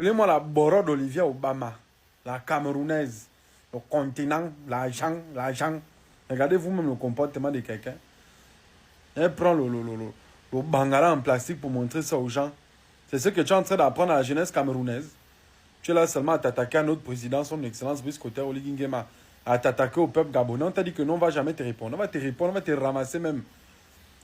Appelez-moi la Boro d'Olivier Obama, la Camerounaise, le continent, l'argent. Regardez vous-même le comportement de quelqu'un. Elle prend le bangala en plastique pour montrer ça aux gens. C'est ce que tu es en train d'apprendre à la jeunesse camerounaise. Tu es là seulement à t'attaquer à notre président, son excellence Brice Koté Oligui Nguema, à t'attaquer au peuple gabonais. On t'a dit que non, on ne va jamais te répondre. On va te répondre, on va te ramasser même.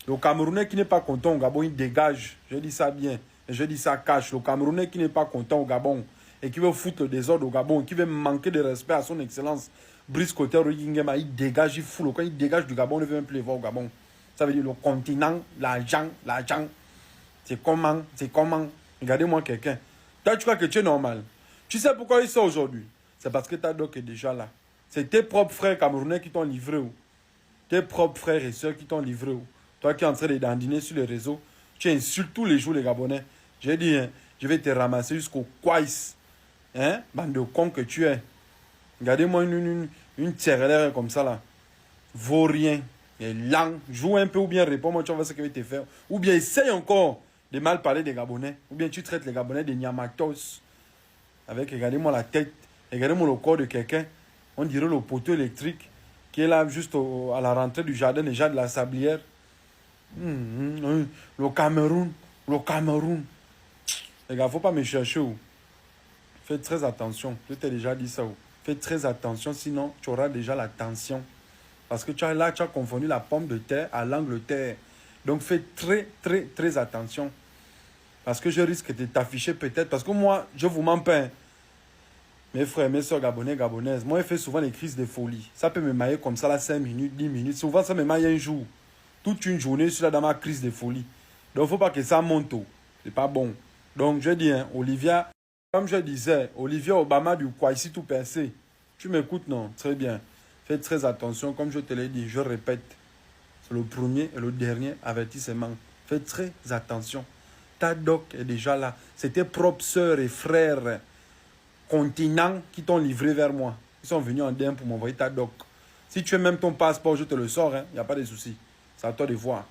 Le Camerounais qui n'est pas content au Gabon, il dégage. Je dis ça bien. Et je dis ça cache. Le Camerounais qui n'est pas content au Gabon et qui veut foutre le désordre au Gabon, qui veut manquer de respect à son excellence Brice Koté Oligui Nguema, il dégage, il fout. Quand il dégage du Gabon, il ne veut même plus les voir au Gabon. Ça veut dire le continent, l'argent. C'est comment. Regardez-moi quelqu'un. Toi, tu crois que tu es normal. Tu sais pourquoi il sort aujourd'hui? C'est parce que ta doc est déjà là. C'est tes propres frères camerounais qui t'ont livré. Tes propres frères et soeurs qui t'ont livré. Toi qui es en train de dandiner sur les réseaux, tu insultes tous les jours les Gabonais. J'ai dit, hein, je vais te ramasser jusqu'au Kwais. Hein? Bande de cons que tu es. Regardez-moi une tirelire comme ça là. Vaut rien. Et langue. Joue un peu ou bien réponds-moi, tu vas voir ce que je vais te faire. Ou bien essaye encore de mal parler des Gabonais. Ou bien tu traites les Gabonais de Nyamatos. Avec, regardez-moi la tête. Regardez-moi le corps de quelqu'un. On dirait le poteau électrique qui est là juste à la rentrée du jardin déjà de la Sablière. Le Cameroun. Les gars, faut pas me chercher. Faites très attention. Je t'ai déjà dit ça. Faites très attention, sinon tu auras déjà la tension. Parce que tu as confondu la pomme de terre à l'Angleterre. Donc faites très attention. Parce que je risque de t'afficher peut-être. Parce que moi, je vous mens pas. Mes frères, mes soeurs gabonais, gabonaises. Moi, je fais souvent les crises de folie. Ça peut me mailler comme ça, là, 5 minutes, 10 minutes. Souvent, ça me maille un jour. Toute une journée, je suis là dans ma crise de folie. Donc, il ne faut pas que ça monte. C'est pas bon. Donc, je dis, hein, Olivia, comme je disais, Olivia Obama du Kwasi tout percé. Tu m'écoutes, non? Très bien. Faites très attention, comme je te l'ai dit, je répète. C'est le premier et le dernier avertissement. Faites très attention. Ta doc est déjà là. C'est tes propres sœurs et frères continents qui t'ont livré vers moi. Ils sont venus en DM pour m'envoyer ta doc. Si tu as même ton passeport, je te le sors. Il n'y a pas de souci. C'est à toi de voir.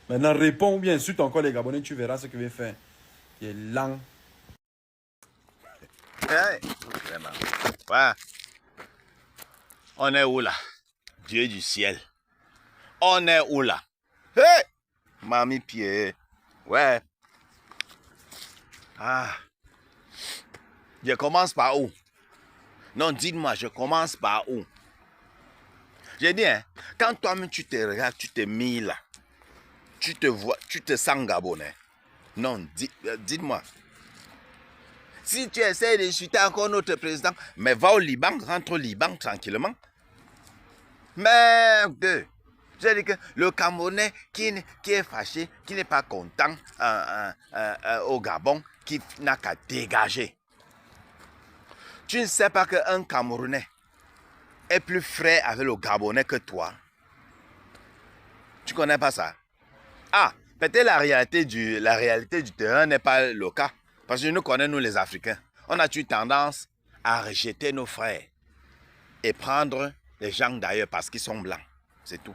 Maintenant, réponds ou bien insulte encore les Gabonais. Tu verras ce que je vais faire. Il est lent. Hey, vraiment. Ouais. On est où là? Dieu du ciel. On est où là? Hey! Mamie Pierre. Ouais. Ah. Je commence par où? Non, dites-moi, je commence par où? J'ai dit, hein, quand toi-même tu te regardes, tu te mis là, tu te vois, tu te sens gabonais. Non, dites-moi. Si tu essaies d'insulter encore notre président, mais va au Liban, rentre au Liban tranquillement. Merde! J'ai dit que le Camerounais qui est fâché, qui n'est pas content au Gabon, qui n'a qu'à dégager. Tu ne sais pas qu'un Camerounais est plus frais avec le Gabonais que toi. Tu connais pas ça? Ah, peut-être la réalité du terrain n'est pas le cas. Parce que nous connaissons, nous les Africains. On a eu tendance à rejeter nos frères et prendre les gens d'ailleurs parce qu'ils sont blancs. C'est tout.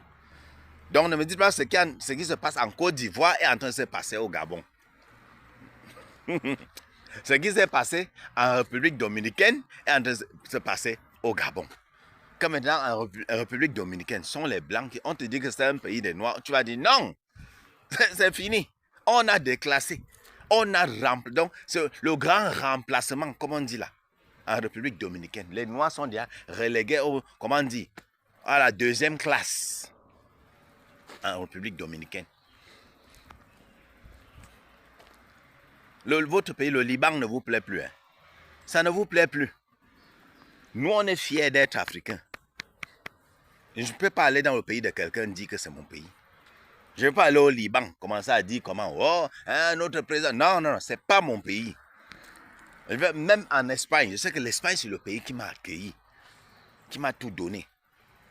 Donc ne me dites pas ce qui se passe en Côte d'Ivoire est en train de se passer au Gabon. Ce qui s'est passé en République dominicaine est en train de se passer au Gabon. Comme maintenant en République dominicaine, sont les blancs qui ont te dit que c'est un pays des noirs. Tu vas dire non, c'est fini. On a déclassé. On a remplacé. Donc c'est le grand remplacement, comme on dit là, en République dominicaine. Les noirs sont déjà relégués au, comment on dit, à la deuxième classe en République dominicaine. Votre pays, le Liban, ne vous plaît plus. Hein? Ça ne vous plaît plus. Nous, on est fiers d'être africains. Je ne peux pas aller dans le pays de quelqu'un et dire que c'est mon pays. Je ne peux pas aller au Liban, commencer à dire comment, oh, hein, notre président. Non, non, non, ce n'est pas mon pays. Même en Espagne, je sais que l'Espagne, c'est le pays qui m'a accueilli, qui m'a tout donné.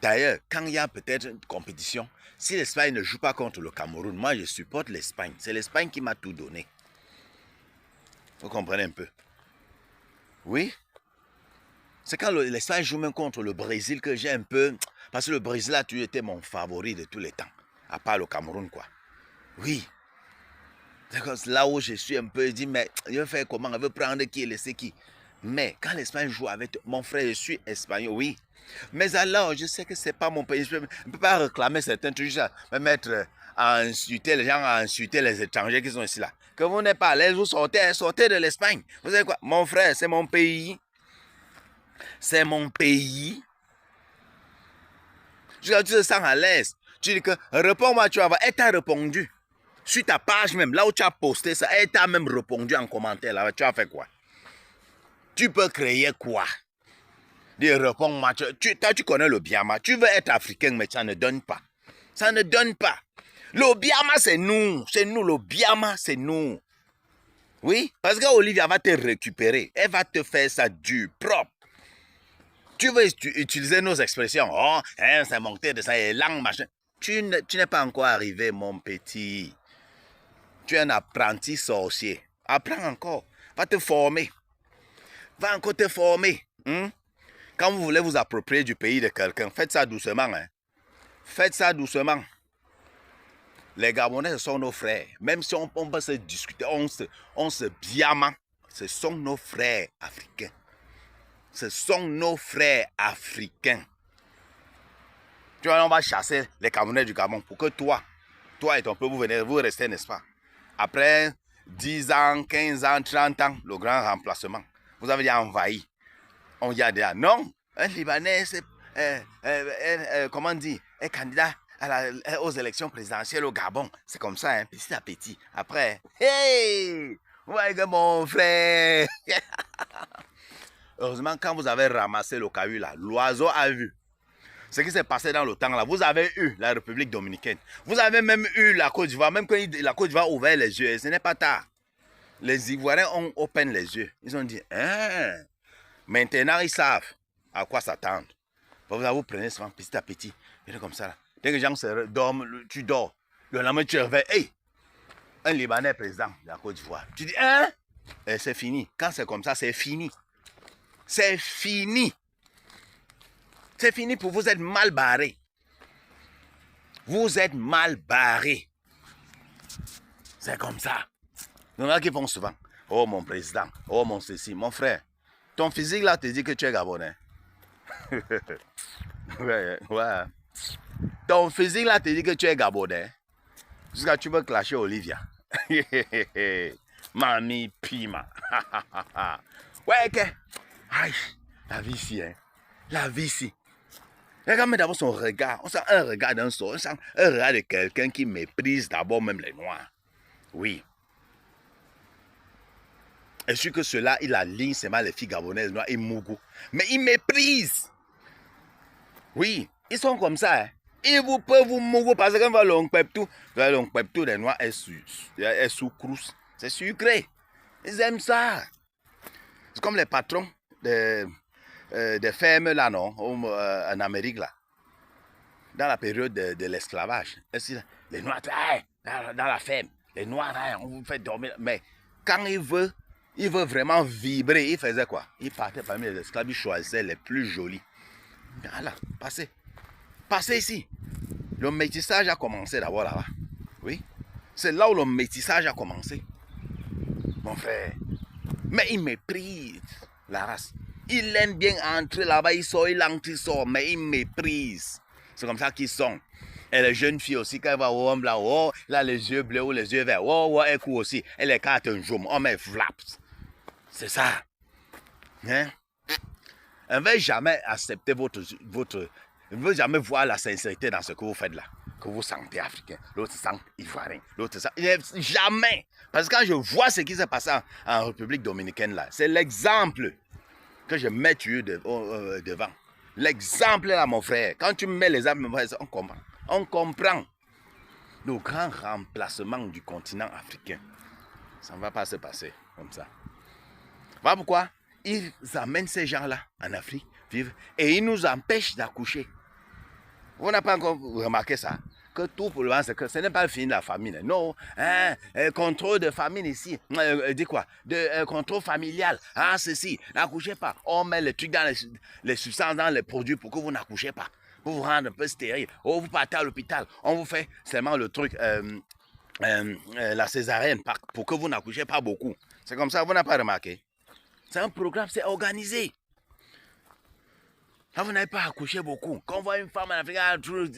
D'ailleurs, quand il y a peut-être une compétition, si l'Espagne ne joue pas contre le Cameroun, moi, je supporte l'Espagne. C'est l'Espagne qui m'a tout donné. Vous comprenez un peu? Oui. C'est quand l'Espagne joue même contre le Brésil que j'ai un peu... Parce que le Brésil a toujours été mon favori de tous les temps. À part le Cameroun, quoi. Oui. Là où je suis un peu, je dis, mais je vais faire comment? Je veux prendre qui et laisser qui? Mais quand l'Espagne joue avec mon frère, je suis espagnol, oui. Mais alors, je sais que ce n'est pas mon pays. Je ne peux pas réclamer certains trucs, me mettre à insulter les gens, à insulter les étrangers qui sont ici là. Que vous n'êtes pas à l'aise, vous sortez de l'Espagne. Vous savez quoi? Mon frère, c'est mon pays. C'est mon pays. Tu te sens à l'aise. Tu dis que réponds-moi, tu vas voir. Elle t'a répondu. Sur ta page même, là où tu as posté ça, elle t'a même répondu en commentaire. Là, tu as fait quoi? Tu peux créer quoi? Dis, réponds-moi. Tu connais le Biama. Tu veux être africain, mais ça ne donne pas. Ça ne donne pas. Le Biama, c'est nous. C'est nous. Le Biama, c'est nous. Oui, parce qu'Olivia va te récupérer. Elle va te faire ça du propre. Tu veux utiliser nos expressions. Oh, hein, c'est monté de ça, et langue, machin. Tu n'es pas encore arrivé, mon petit. Tu es un apprenti sorcier. Apprends encore. Va te former. Va encore te former. Quand vous voulez vous approprier du pays de quelqu'un, faites ça doucement. Hein. Faites ça doucement. Les Gabonais, ce sont nos frères. Même si on peut se discuter, on se biama. Ce sont nos frères africains. Ce sont nos frères africains. Tu vois, on va chasser les Camerounais du Gabon pour que toi et ton peuple, vous restez, n'est-ce pas? Après 10 ans, 15 ans, 30 ans, le grand remplacement. Vous avez déjà envahi. On y a déjà. Non, un Libanais, c'est, comment on dit, un candidat aux élections présidentielles au Gabon. C'est comme ça, hein, petit à petit. Après, hey, ouais, mon frère. Heureusement, quand vous avez ramassé le caillou là, l'oiseau a vu. Ce qui s'est passé dans le temps là, vous avez eu la République dominicaine. Vous avez même eu la Côte d'Ivoire. Même quand la Côte d'Ivoire a ouvert les yeux, ce n'est pas tard. Les Ivoiriens ont open les yeux. Ils ont dit, hein, maintenant ils savent à quoi s'attendre. Vous prenez souvent petit à petit. Et comme ça là. Dès que les gens dorment, tu dors. Le lendemain tu réveilles. Hey, un Libanais président de la Côte d'Ivoire. Tu dis, hein? Et c'est fini. Quand c'est comme ça, c'est fini. C'est fini. C'est fini pour vous êtes mal barré. Vous êtes mal barré. C'est comme ça. Il y en a qui font souvent. Oh mon président, oh mon ceci, mon frère. Ton physique là te dit que tu es Gabonais. ouais. Ton physique là te dit que tu es Gabonais. Jusqu'à tu veux clasher Olivia. Mami Pima. ouais, que. Aïe, la vie ici, hein. La vie ici. Regarde d'abord son regard. On sent un regard d'un sort. On sent un regard de quelqu'un qui méprise d'abord même les Noirs. Oui. Et sûr que cela, il aligne seulement les filles gabonaises noires et Mougou. Mais ils méprisent. Oui, ils sont comme ça. Hein. Ils vous peuvent vous Mougou parce que va l'oncle Peptou des Noirs est sous crousse. C'est sucré. Ils aiment ça. C'est comme les patrons des fermes là, non, en Amérique là. Dans la période de l'esclavage. Les Noirs, dans la ferme, les Noirs, on vous fait dormir. Mais quand il veut vraiment vibrer, il faisait quoi? Il partait parmi les esclaves, il choisissait les plus jolis. Voilà, passez ici. Le métissage a commencé d'abord là-bas. Oui. C'est là où le métissage a commencé. Mon frère. Mais il méprise la race. Il aime bien entrer là-bas, il sort, mais il méprise. C'est comme ça qu'ils sont. Et les jeunes filles aussi, quand elles voient l'homme là, oh, là, les yeux bleus ou les yeux verts, oh, elle court aussi. Elle écarte un jaune, oh, mais flaps. C'est ça. Hein? Elle ne va jamais accepter elle ne veut jamais voir la sincérité dans ce que vous faites là. Que vous sentez africain, l'autre se sent ivoirien, l'autre se sent... Jamais. Parce que quand je vois ce qui s'est passé en République dominicaine là, c'est l'exemple que je mets devant. L'exemple là, mon frère. Quand tu mets l'exemple, on comprend. On comprend le grand remplacement du continent africain. Ça ne va pas se passer comme ça. Voilà pourquoi ils amènent ces gens-là en Afrique, vivre, et ils nous empêchent d'accoucher. Vous n'avez pas encore remarqué ça? Que tout pour le moment, c'est que ce n'est pas le fin de la famine. Non, hein, contrôle de famine ici. Dis quoi? Contrôle familial. Ah, ceci, n'accouchez pas. On met les trucs dans les substances, dans les produits pour que vous n'accouchez pas. Pour vous rendre un peu stérile. Oh, vous partez à l'hôpital. On vous fait seulement le truc la césarienne pour que vous n'accouchez pas beaucoup. C'est comme ça, vous n'avez pas remarqué. C'est un programme, c'est organisé. Là, vous n'avez pas accouché beaucoup. Quand on voit une femme en Afrique,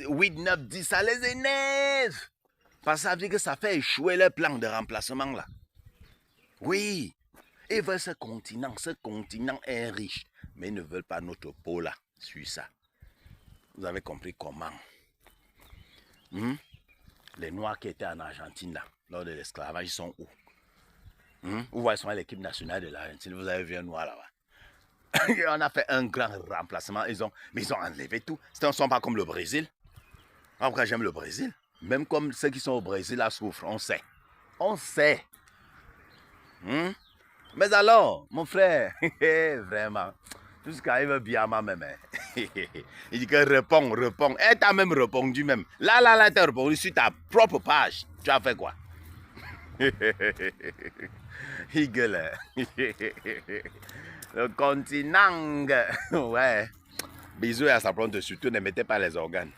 8, 9, 10, ça les énerve. Parce que ça veut dire que ça fait échouer le plan de remplacement là. Oui. Ils veulent ce continent. Ce continent est riche. Mais ils ne veulent pas notre peau là. Suis ça. Vous avez compris comment. Les Noirs qui étaient en Argentine là, lors de l'esclavage, ils sont où? Où ils sont à l'équipe nationale de l'Argentine? Vous avez vu un Noir là-bas. On a fait un grand remplacement. Mais ils ont enlevé tout. Ils ne sont pas comme le Brésil. Pourquoi j'aime le Brésil? Même comme ceux qui sont au Brésil là souffrent. On sait. On sait. Mais alors, mon frère, vraiment, tout ce qui arrive bien à ma même. Il dit que réponds. Et t'as même répondu même. Là, t'as répondu sur ta propre page. Tu as fait quoi? Il gueule. Le continent. Ouais. Bisous et à sa plante, surtout ne mettez pas les organes.